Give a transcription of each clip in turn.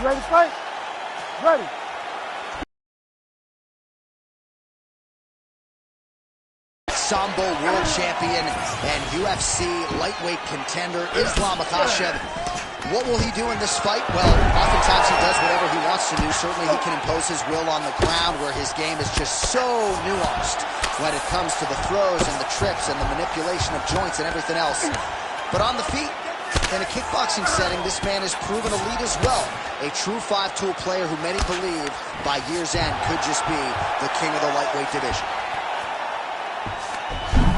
ready to fight? Ready. Sambo world champion and UFC lightweight contender Islam Makhachev. What will he do in this fight? Well, oftentimes he does whatever he wants to do. Certainly he can impose his will on the ground, where his game is just so nuanced when it comes to the throws and the trips and the manipulation of joints and everything else. But on the feet, in a kickboxing setting, this man has proven elite as well. A true five-tool player who many believe by year's end could just be the king of the lightweight division.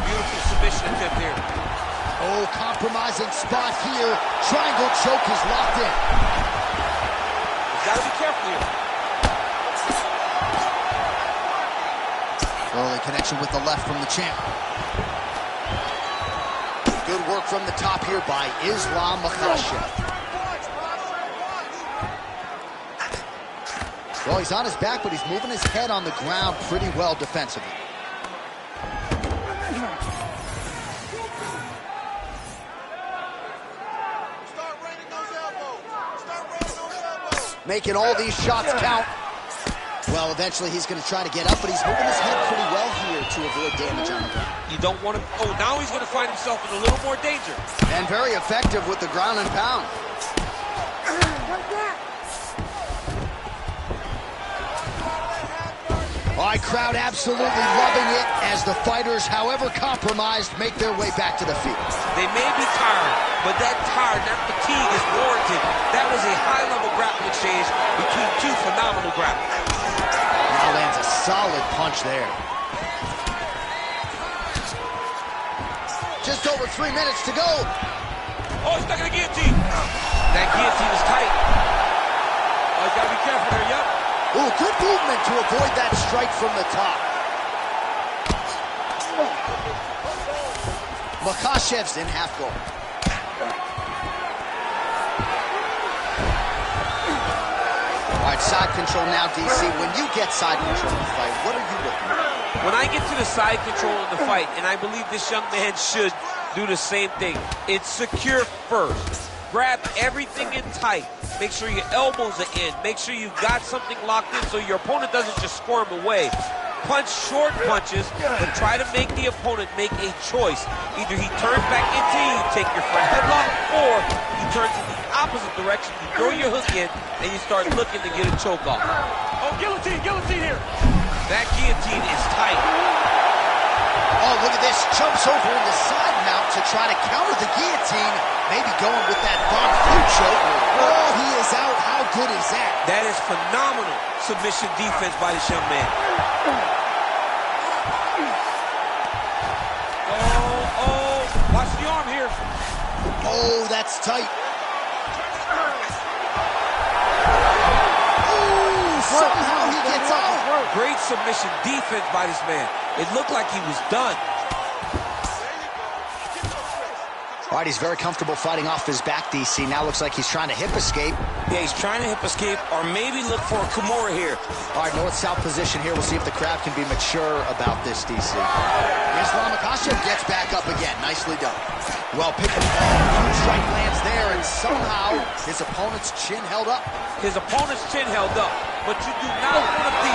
Beautiful submission attempt here. Oh, compromising spot here. Triangle choke is locked in. He's got to be careful here. Early connection with the left from the champ. Good work from the top here by Islam Makhachev. Well, he's on his back, but he's moving his head on the ground pretty well defensively. Making all these shots count. Well, eventually he's going to try to get up, but he's moving his head pretty well here to avoid damage on the ground. You don't want to... Oh, now he's going to find himself in a little more danger. And very effective with the ground and pound. All right, crowd absolutely loving it as the fighters, however compromised, make their way back to the field. They may be tired, but that tired, that fatigue is warranted. That was a high-level grappling exchange between two phenomenal grapplers. Now lands a solid punch there. Just over 3 minutes to go. Oh, he's stuck in the guillotine. That guillotine is tight. Oh, he's got to be careful there, yep. Ooh, good movement to avoid that strike from the top. Makhachev's in half guard. All right, side control now, DC. When you get side control in the fight, what are you looking at? When I get to the side control in the fight, and I believe this young man should do the same thing, it's secure first. Grab everything in tight. Make sure your elbows are in. Make sure you've got something locked in so your opponent doesn't just squirm away. Punch short punches, but try to make the opponent make a choice. Either he turns back into you, take your front headlock, or he turns in the opposite direction, you throw your hook in, and you start looking to get a choke off. Oh, guillotine here. That guillotine is tight. Oh, look at this. Jumps over into side mount to try to counter the guillotine. Maybe going with that Von Flue choke. Oh, he is out. How good is that? That is phenomenal submission defense by this young man. Oh, watch the arm here. Oh, that's tight. Ooh, somehow he gets out. Great submission defense by this man. It looked like he was done. All right, he's very comfortable fighting off his back, DC. Now looks like he's trying to hip escape. Yeah, he's trying to hip escape or maybe look for a Kimura here. All right, north-south position here. We'll see if the crowd can be mature about this, DC. Islam Makhachev gets back up again. Nicely done. Well, picking strike lands there, and somehow his opponent's chin held up. His opponent's chin held up, but you do not want to be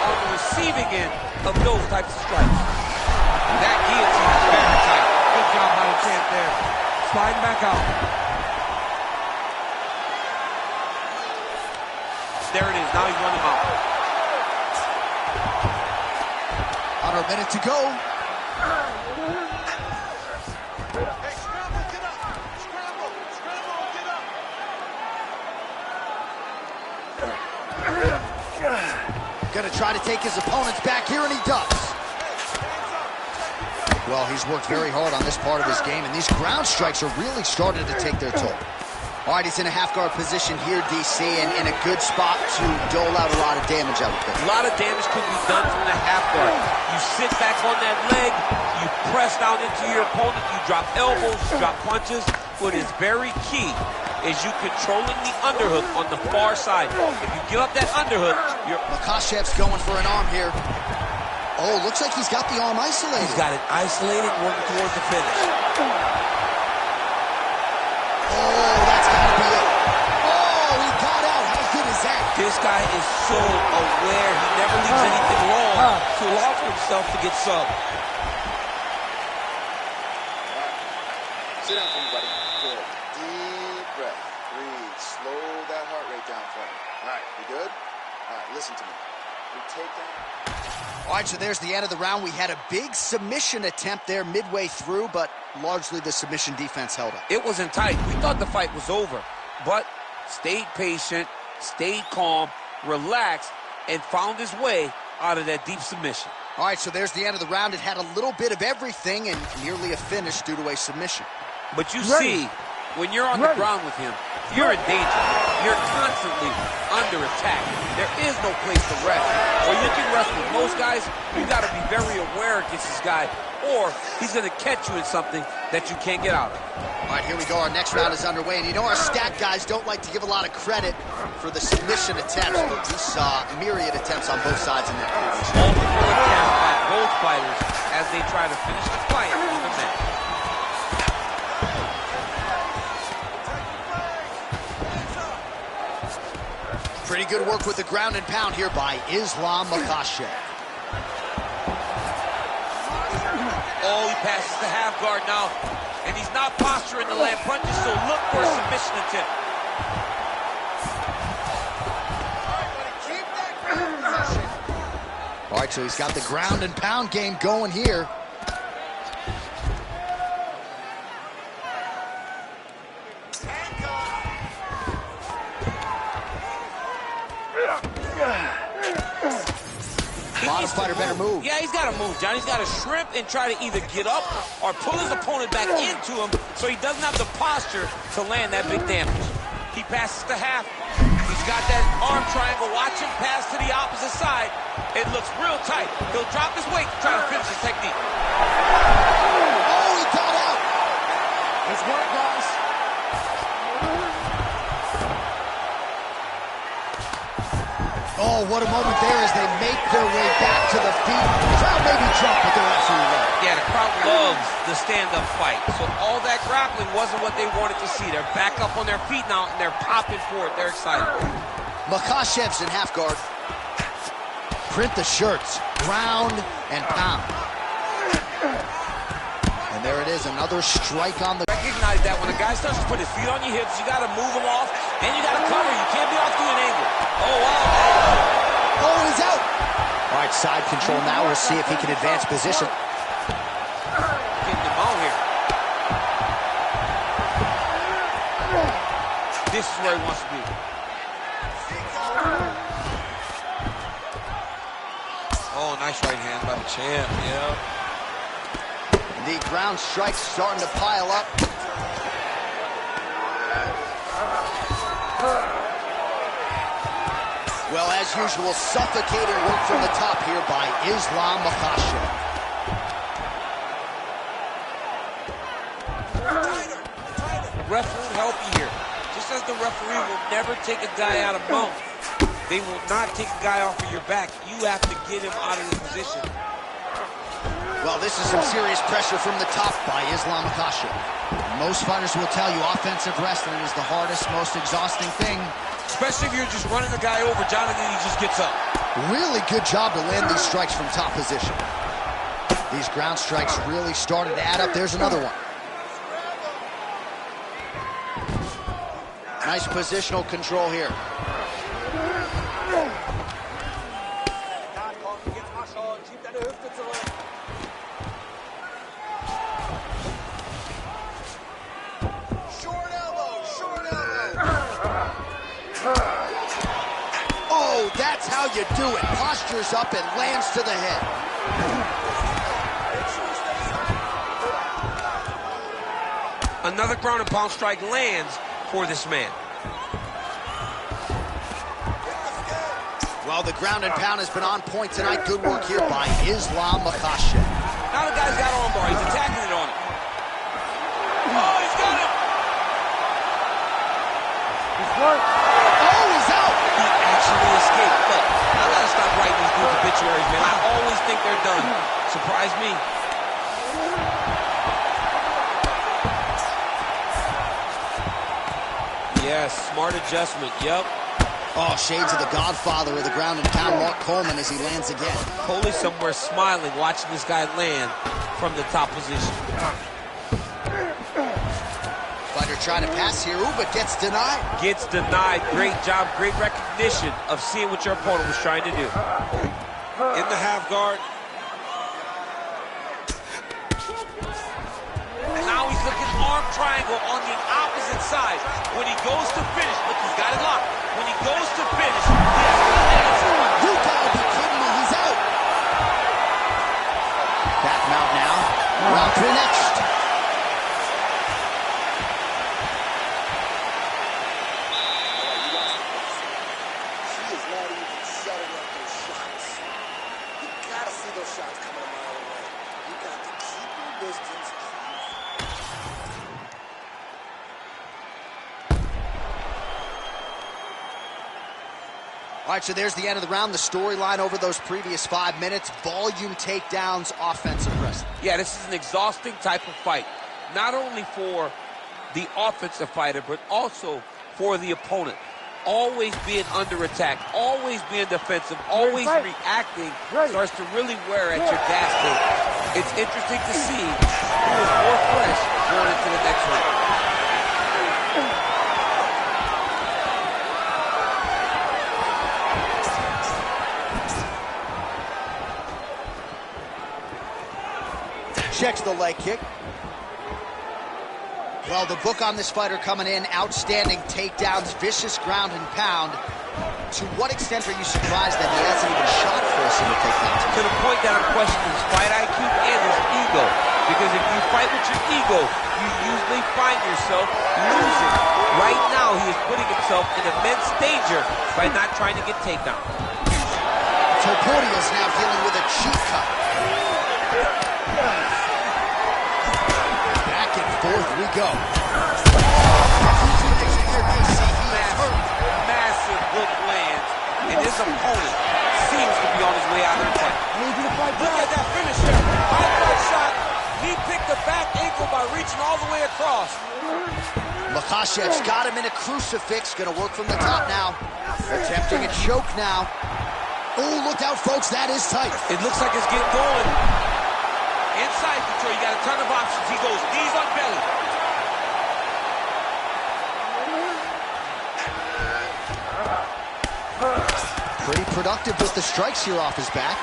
on the receiving end of those types of strikes. That guillotine is very tight. Good job by the champ there. Sliding back out. There it is. Now he's running out. Under a minute to go. Hey, scramble, get up. Scramble, get up. Gonna try to take his opponents back here, and he does. Well, he's worked very hard on this part of his game, and these ground strikes are really starting to take their toll. All right, he's in a half-guard position here, DC, and in a good spot to dole out a lot of damage, I would think. A lot of damage could be done from the half-guard. You sit back on that leg, you press down into your opponent, you drop elbows, you drop punches. What is very key is you controlling the underhook on the far side. If you give up that underhook, Makhachev's going for an arm here. Oh, looks like he's got the arm isolated. He's got it isolated, working towards the finish. Oh, that's got to be it. Oh, he got out. How good This guy is so aware. He never leaves anything wrong to allow for himself to get subbed. Sit down for me, buddy. Good. Deep breath. Breathe. Slow that heart rate down for me. All right, you good? All right, listen to me. We take down. All right, so there's the end of the round. We had a big submission attempt there midway through, but largely the submission defense held up. It wasn't tight. We thought the fight was over, but stayed patient, stayed calm, relaxed, and found his way out of that deep submission. All right, so there's the end of the round. It had a little bit of everything and nearly a finish due to a submission. But you see, when you're on the ground with him, you're in danger. You're constantly under attack. There is no place to rest. Or you can rest with most guys, you got to be very aware against this guy, or he's going to catch you in something that you can't get out of. All right, here we go. Our next round is underway. And you know our stat guys don't like to give a lot of credit for the submission attempts, but we saw myriad attempts on both sides in that previous round. Multiple attempts by both fighters as they try to finish the fight on the mat. Pretty good work with the ground and pound here by Islam Makhachev. Oh, he passes the half guard now, and he's not posturing to land punches, so look for a submission attempt. All right, so he's got the ground and pound game going here. Modest fighter better move. Yeah, he's got to move, John. He's got to shrimp and try to either get up or pull his opponent back into him so he doesn't have the posture to land that big damage. He passes the half. He's got that arm triangle. Watch him pass to the opposite side. It looks real tight. He'll drop his weight to try to finish his technique. Oh, he got out. It's work, guys. Oh, what a moment there as they make their way back to the feet. The crowd maybe jumped, but they're absolutely right. Yeah, the crowd loves the stand-up fight. So all that grappling wasn't what they wanted to see. They're back up on their feet now, and they're popping for it. They're excited. Makhachev's in half guard. Print the shirts. Ground and pound. And there it is, another strike on the... Recognize that when a guy starts to put his feet on your hips, you got to move him off, and you got to cover. You can't be off to an angle. Oh, wow. Oh, he's out. All right, side control now. We'll see if he can advance position. Getting him out here. This is where he wants to be. Oh, nice right hand by the champ, yeah. The ground strikes starting to pile up. Well, as usual, suffocating work from the top here by Islam Makhachev. Ref won't help you here. Just as the referee will never take a guy out of mount, they will not take a guy off of your back. You have to get him out of the position. Well, this is some serious pressure from the top by Islam Makhachev. Most fighters will tell you offensive wrestling is the hardest, most exhausting thing. Especially if you're just running the guy over, Jonathan, he just gets up. Really good job to land these strikes from top position. These ground strikes really started to add up. There's another one. Nice positional control here. Oh, that's how you do it. Postures up and lands to the head. Another ground and pound strike lands for this man. Well, the ground and pound has been on point tonight. Good work here by Islam Makhachev. Now the guy's got armbar. He's attacking it on him. Oh, he's got him. Oh, he's out. He actually escaped. Look, I gotta stop writing these dudes obituaries, man. I always think they're done. Surprise me. Yes, smart adjustment. Yep. Oh, shades of the godfather of the ground and pound, Mark Coleman, as he lands again. Coley somewhere smiling, watching this guy land from the top position. Fighter trying to pass here, ooh, but gets denied. Gets denied. Great job, great recognition of seeing what your opponent was trying to do. In the half guard. And now he's looking arm triangle on the opposite side. When he goes to finish, look, he's got it locked. When he goes to finish, he has to answer. You gotta be kidding me, he's out. Back him out now. Round three next. She is not even setting up those shots. You gotta see those shots coming a mile away. You got to keep your distance. All right, so there's the end of the round. The storyline over those previous 5 minutes. Volume takedowns, offensive wrestling. Yeah, this is an exhausting type of fight. Not only for the offensive fighter, but also for the opponent. Always being under attack, always being defensive, always reacting starts to really wear at your gas tank. It's interesting to see who is more fresh going into the next round. Checks the leg kick. Well, the book on this fighter coming in, outstanding takedowns, vicious ground and pound. To what extent are you surprised that he hasn't even shot for a single takedown? To the point that I'm questioning his fight IQ and his ego. Because if you fight with your ego, you usually find yourself losing. Right now, he is putting himself in immense danger by not trying to get takedown. Topuria is now dealing with a cheek cut. Back and forth we go. Massive hook lands, and his opponent seems to be on his way out of the fight. Look at that finish here. High shot. He picked the back ankle by reaching all the way across. Makhachev's got him in a crucifix. Gonna work from the top now. Attempting a choke now. Oh, look out, folks. That is tight. It looks like it's getting going. Inside control, you got a ton of options. He goes knees on belly. Pretty productive with the strikes here off his back.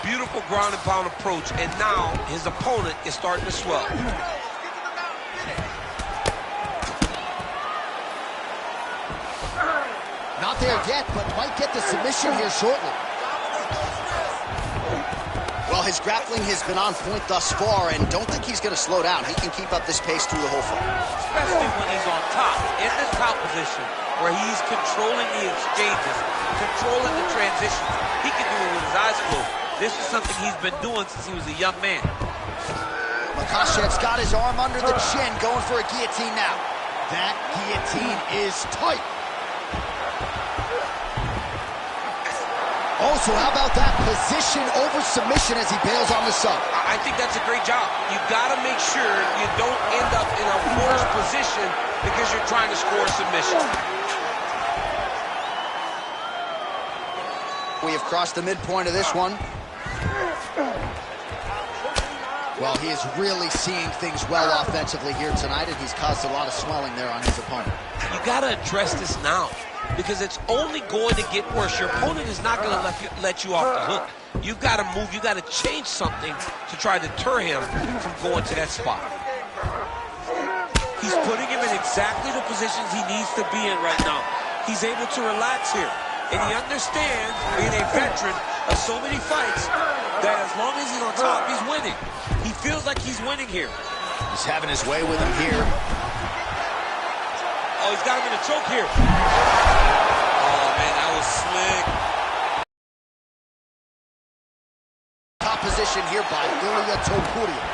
Beautiful ground and pound approach, and now his opponent is starting to swell. Not there yet, but might get the submission here shortly. Well, his grappling has been on point thus far, and don't think he's going to slow down. He can keep up this pace through the whole fight. Especially when he's on top, in this top position, where he's controlling the exchanges, controlling the transitions. He can do it with his eyes closed. This is something he's been doing since he was a young man. Makhachev's got his arm under the chin, going for a guillotine now. That guillotine is tight. Also, how about that position over submission as he bails on the sub? I think that's a great job. You've got to make sure you don't end up in a worse position because you're trying to score a submission. We have crossed the midpoint of this one. Well, he is really seeing things well offensively here tonight, and he's caused a lot of swelling there on his opponent. You got to address this now, because it's only going to get worse. Your opponent is not going to let you off the hook. You've got to move. You've got to change something to try to deter him from going to that spot. He's putting him in exactly the positions he needs to be in right now. He's able to relax here, and he understands, being a veteran of so many fights, that as long as he's on top, he's winning. He feels like he's winning here. He's having his way with him here. Oh, he's got him in a choke here. Oh, man, that was slick. Top position here by Ilia Topuria.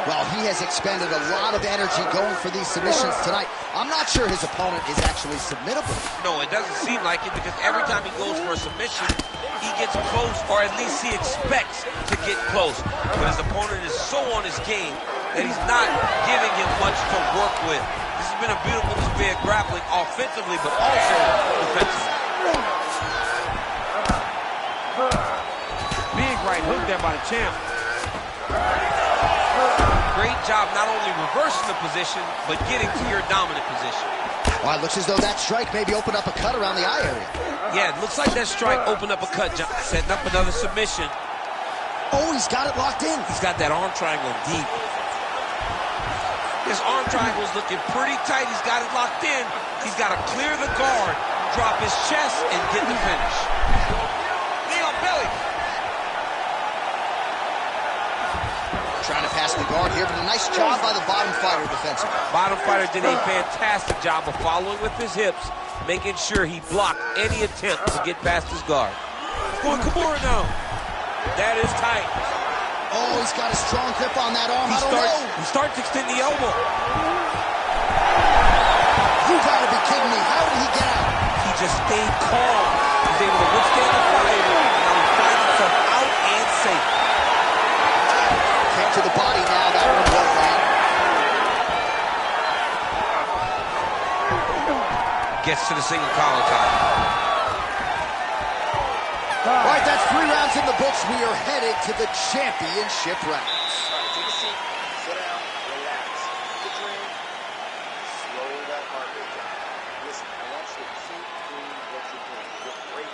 Well, he has expended a lot of energy going for these submissions tonight. I'm not sure his opponent is actually submittable. No, it doesn't seem like it, because every time he goes for a submission, he gets close, or at least he expects to get close. But his opponent is so on his game that he's not giving him much to work with. This has been a beautiful display of grappling offensively, but also defensively. Big right hook there by the champ. Great job not only reversing the position, but getting to your dominant position. Well, it looks as though that strike maybe opened up a cut around the eye area. Yeah, it looks like that strike opened up a cut, setting up another submission. Oh, he's got it locked in. He's got that arm triangle deep. His arm triangle's looking pretty tight. He's got it locked in. He's got to clear the guard, drop his chest, and get the finish. Knee on belly. Trying to pass the guard here, but a nice job by the bottom fighter defensively. Bottom fighter did a fantastic job of following with his hips, making sure he blocked any attempt to get past his guard. Going Kimura now. That is tight. Oh, he's got a strong grip on that arm. He starts to extend the elbow. You gotta be kidding me. How did he get out? He just stayed calm. He's able to withstand the fire. Now he finds himself out and safe. Kick to the body now. That one won't land. Gets to the single collar tie. All right, that's 3 rounds in the books. We are headed to the championship rounds. All right, take a seat, sit down, relax. Take a drink, slow that heart rate down. Listen, I want you to keep doing what you're doing. You're great.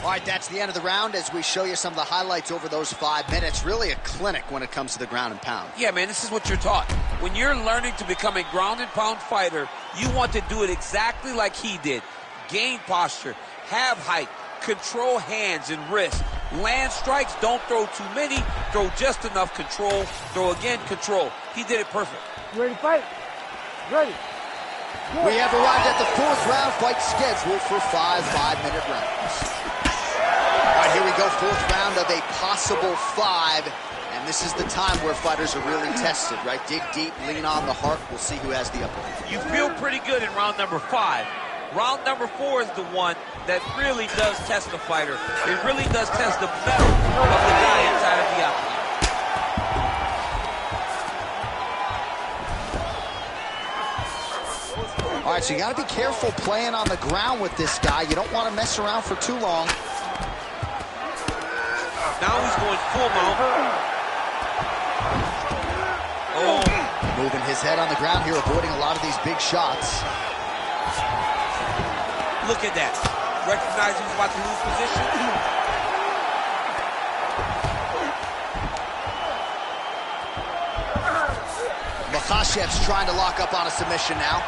All right, that's the end of the round as we show you some of the highlights over those 5 minutes. Really a clinic when it comes to the ground and pound. Yeah, man, this is what you're taught. When you're learning to become a ground and pound fighter, you want to do it exactly like he did. Gain posture, have height, control hands and wrists. Land strikes, don't throw too many, throw just enough, control, throw again, control. He did it perfect. You ready to fight? Ready. We have arrived at the 4th round, fight scheduled for 5 5-minute rounds. All right, here we go, 4th round of a possible 5. And this is the time where fighters are really tested, right? Dig deep, lean on the heart. We'll see who has the upper hand. You feel pretty good in round number 5. Round number 4 is the one that really does test the fighter. It really does test the mettle of the guy inside of the octagon. All right, so you got to be careful playing on the ground with this guy. You don't want to mess around for too long. Now he's going full mount. Oh. Moving his head on the ground here, avoiding a lot of these big shots. Look at that. Recognize he's about to lose position. Makhachev's trying to lock up on a submission now.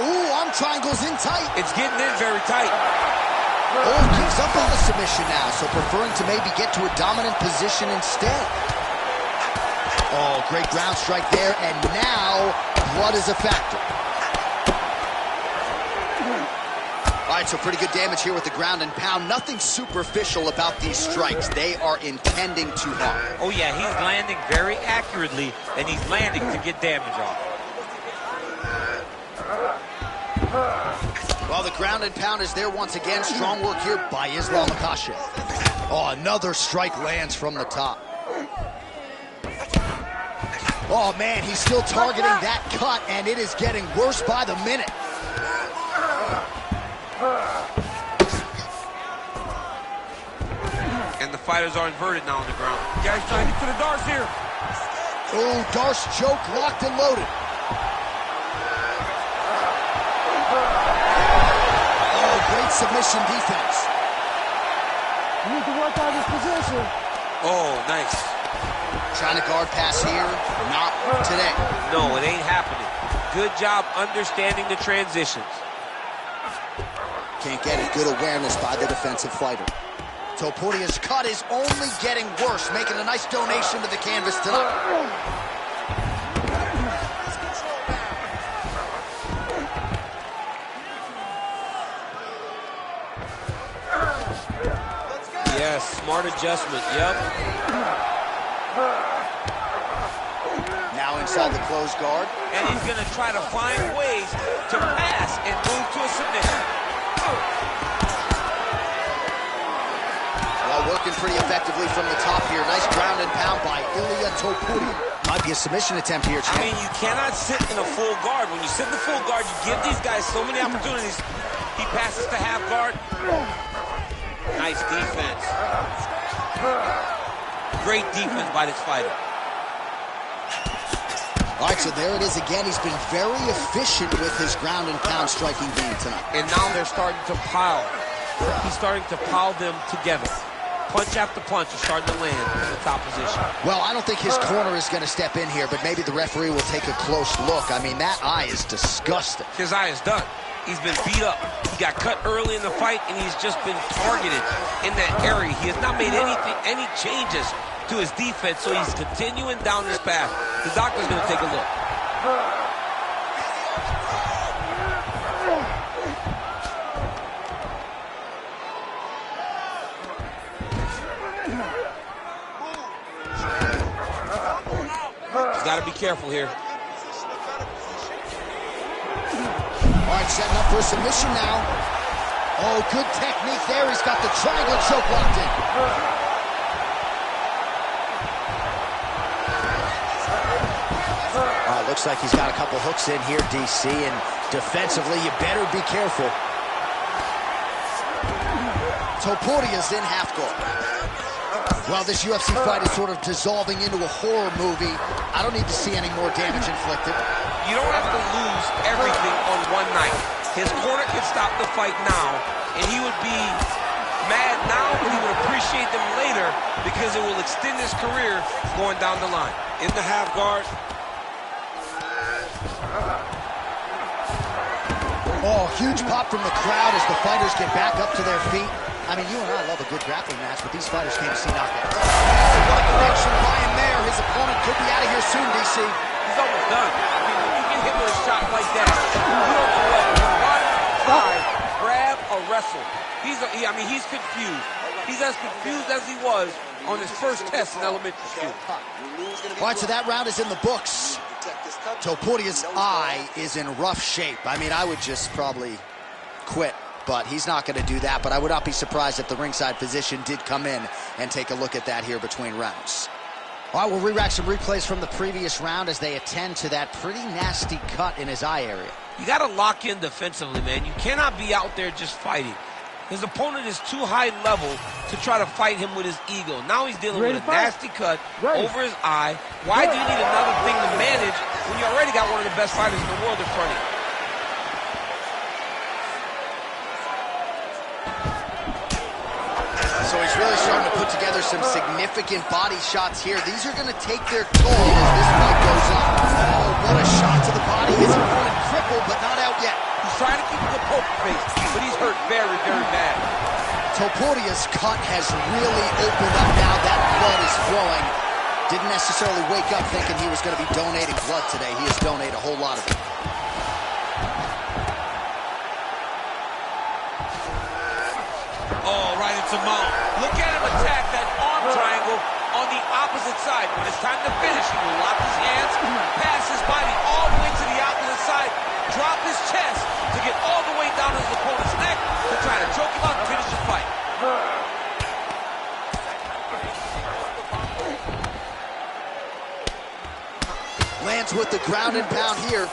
Ooh, arm triangles in tight. It's getting in very tight. Oh, gives up on a submission now, so preferring to maybe get to a dominant position instead. Oh, great ground strike there, and now blood is a factor. All right, so pretty good damage here with the ground and pound. Nothing superficial about these strikes. They are intending to harm. Oh, yeah, he's landing very accurately, and he's landing to get damage off. Well, the ground and pound is there once again. Strong work here by Islam Makhachev. Oh, another strike lands from the top. Oh, man, he's still targeting that cut, and it is getting worse by the minute. And the fighters are inverted now on the ground. Guys trying to get to the darts here. Oh, Darce choke locked and loaded. Oh, great submission defense. You need to work out his position. Oh, nice. Trying to guard pass here. Not today. No, it ain't happening. Good job understanding the transitions. Can't get it. Good awareness by the defensive fighter. Topuria's cut is only getting worse, making a nice donation to the canvas tonight. Yes, smart adjustment, yep. Now inside the closed guard. And he's going to try to find ways to pass and move to a submission. Well, working pretty effectively from the top here. Nice ground and pound by Ilia Topuria. Might be a submission attempt here, champ. I mean, you cannot sit in a full guard. When you sit in the full guard, you give these guys so many opportunities. He passes to half guard. Nice defense. Great defense by this fighter. All right, so there it is again. He's been very efficient with his ground and pound striking game tonight. And now they're starting to pile. He's starting to pile them together. Punch after punch is starting to land in the top position. Well, I don't think his corner is going to step in here, but maybe the referee will take a close look. I mean, that eye is disgusting. His eye is done. He's been beat up. He got cut early in the fight, and he's just been targeted in that area. He has not made any changes to his defense, so he's continuing down this path. The doctor's going to take a look. He's got to be careful here. All right, setting up for a submission now. Oh, good technique there. He's got the triangle choke locked in. Looks like he's got a couple hooks in here, DC, and defensively, you better be careful. Topuria's in half guard. Well, this UFC fight is sort of dissolving into a horror movie. I don't need to see any more damage inflicted. You don't have to lose everything on one night. His corner can stop the fight now, and he would be mad now, but he would appreciate them later because it will extend his career going down the line. In the half guard. Oh, huge pop from the crowd as the fighters get back up to their feet. I mean, you and I love a good grappling match, but these fighters came to see knockouts. What a connection by him there. His opponent could be out of here soon, DC. He's almost done. I mean, when you get hit with a shot like that, you don't know what to run, hide, grab, or wrestle. He's confused. He's as confused as he was on his first test in elementary school. All right, so that round is in the books. Topuria's eye is in rough shape. I mean, I would just probably quit, but he's not going to do that. But I would not be surprised if the ringside physician did come in and take a look at that here between rounds. All right, we'll re-rack some replays from the previous round as they attend to that pretty nasty cut in his eye area. You got to lock in defensively, man. You cannot be out there just fighting. His opponent is too high level to try to fight him with his ego. Now he's dealing with a nasty cut over his eye. Why do you need another thing to manage when you already got one of the best fighters in the world in front of you? So he's really starting to put together some significant body shots here. These are going to take their toll as this fight goes on. Oh, what a shot to the body. His opponent crippled, but not out yet. He's trying to keep the poker face, but he's hurt very, very bad. Topuria's cut has really opened up now. That blood is flowing. Didn't necessarily wake up thinking he was going to be donating blood today. He has donated a whole lot of it. Oh, right into mount. Look at him attack that arm triangle on the opposite side. When it's time to finish, he will lock his hands, pass his body all the way to the opposite side, drop his chest to get all the way down his opponent's neck to try to choke him out and finish the fight. Lands with the ground and pound here.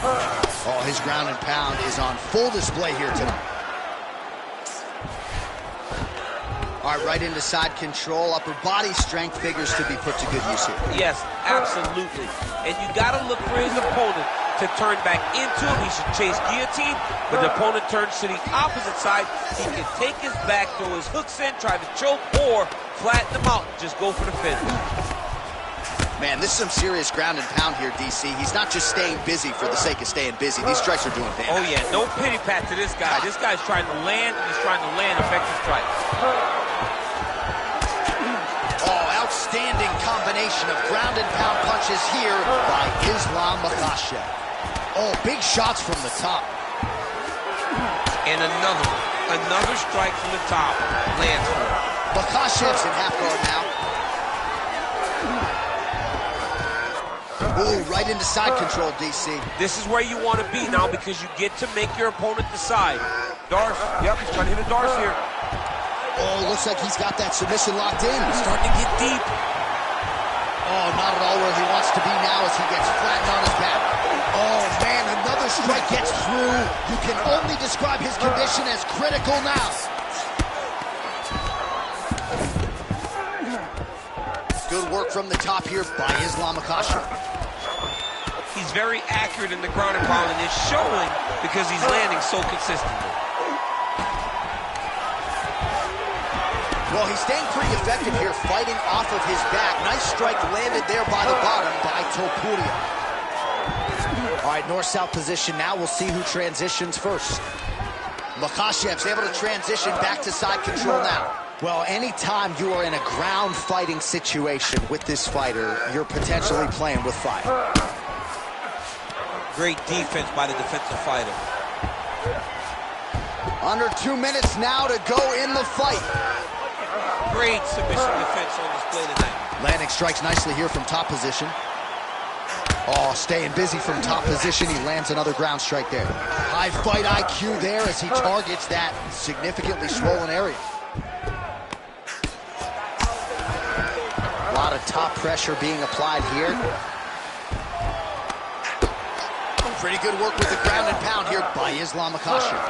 Oh, his ground and pound is on full display here tonight. All right, right into side control. Upper body strength figures to be put to good use here. Yes, absolutely. And you got to look for his opponent to turn back into him. He should chase guillotine, but the opponent turns to the opposite side. He can take his back, throw his hooks in, try to choke, or flatten him out. Just go for the finish. Man, this is some serious ground and pound here, DC. He's not just staying busy for the sake of staying busy. These strikes are doing damage. Oh, yeah. No pity pat to this guy. This guy's trying to land, and he's trying to land effective strikes. Oh, outstanding combination of ground and pound punches here by Islam Makhachev. Oh, big shots from the top. And another one. Another strike from the top lands for him. Makhachev's in half guard now. Ooh, right into side control, DC. This is where you want to be now because you get to make your opponent decide. Darce, yep, he's trying to hit a Darce here. Oh, looks like he's got that submission locked in. He's starting to get deep. Oh, not at all where he wants to be now as he gets flattened on his back. Oh, man, another strike gets through. You can only describe his condition as critical now. Good work from the top here by Islam Makhachev. He's very accurate in the ground and pound, and it's showing because he's landing so consistently. Well, he's staying pretty effective here, fighting off of his back. Nice strike landed there by the bottom by Topuria. All right, north-south position now. We'll see who transitions first. Makhachev's able to transition back to side control now. Well, anytime you are in a ground fighting situation with this fighter, you're potentially playing with fire. Great defense by the defensive fighter. Under 2 minutes now to go in the fight. Great submission defense on display tonight. Landing strikes nicely here from top position. Oh, staying busy from top position. He lands another ground strike there. High fight IQ there as he targets that significantly swollen area. A lot of top pressure being applied here. Pretty good work with the ground and pound here by Islam Makhachev.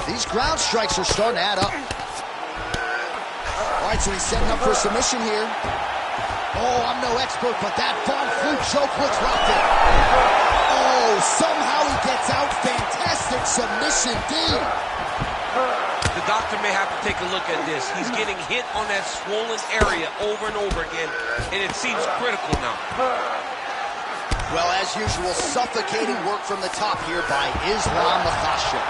These ground strikes are starting to add up. All right, so he's setting up for a submission here. Oh, I'm no expert, but that Von Flue choke looks rough there. Oh, somehow he gets out. Fantastic submission, D. The doctor may have to take a look at this. He's getting hit on that swollen area over and over again, and it seems critical now. Well, as usual, suffocating work from the top here by Islam Makhachev.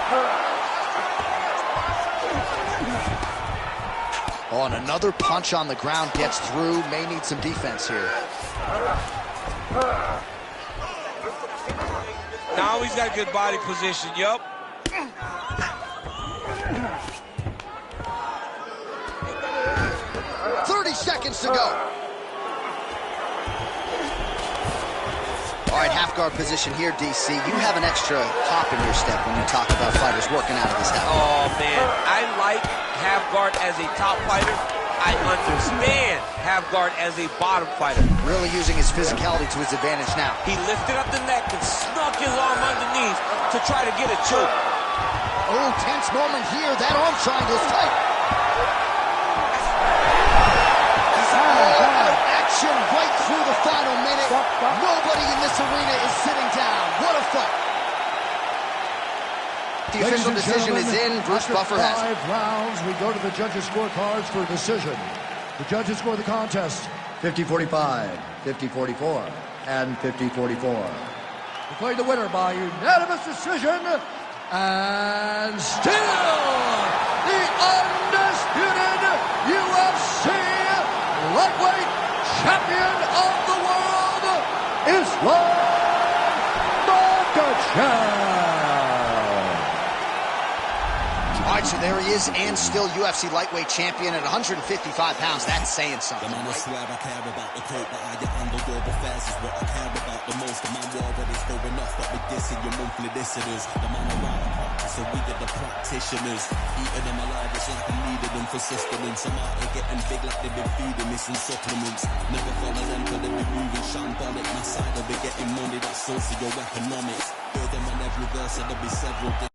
Oh, and another punch on the ground gets through. May need some defense here. Now he's got good body position, yup. Seconds to go. All right, half guard position here, DC. You have an extra hop in your step when you talk about fighters working out of this half. Oh, man. I like half guard as a top fighter. I understand half guard as a bottom fighter. Really using his physicality to his advantage now. He lifted up the neck and snuck his arm underneath to try to get a choke. Oh, tense moment here. That arm triangle's tight. Action right through the final minute. Nobody in this arena is sitting down. What a fight. The official decision is in. Bruce Buffer has it. 5 rounds, we go to the judges' scorecards for a decision. The judges score the contest 50-45, 50-44, and 50-44. Declaring the winner by unanimous decision, and still the undisputed UFC lightweight champion of the world, Islam Makhachev. All right, so there he is, and still UFC lightweight champion at 155 pounds. That's saying something. I swear I care about the coat, but I get underworld affairs is what I care about the most. The man war already throwing off, but with dissing your monthly listeners. The man around the practice, so we get the practitioners. Eating them alive, it's like I needed them for sustenance. I'm out here getting big like they've been feeding me some supplements. Never follow them, but they be moving shambolic. My side, they'll be getting money, that's socioeconomics. Hear them on every verse, and there'll be several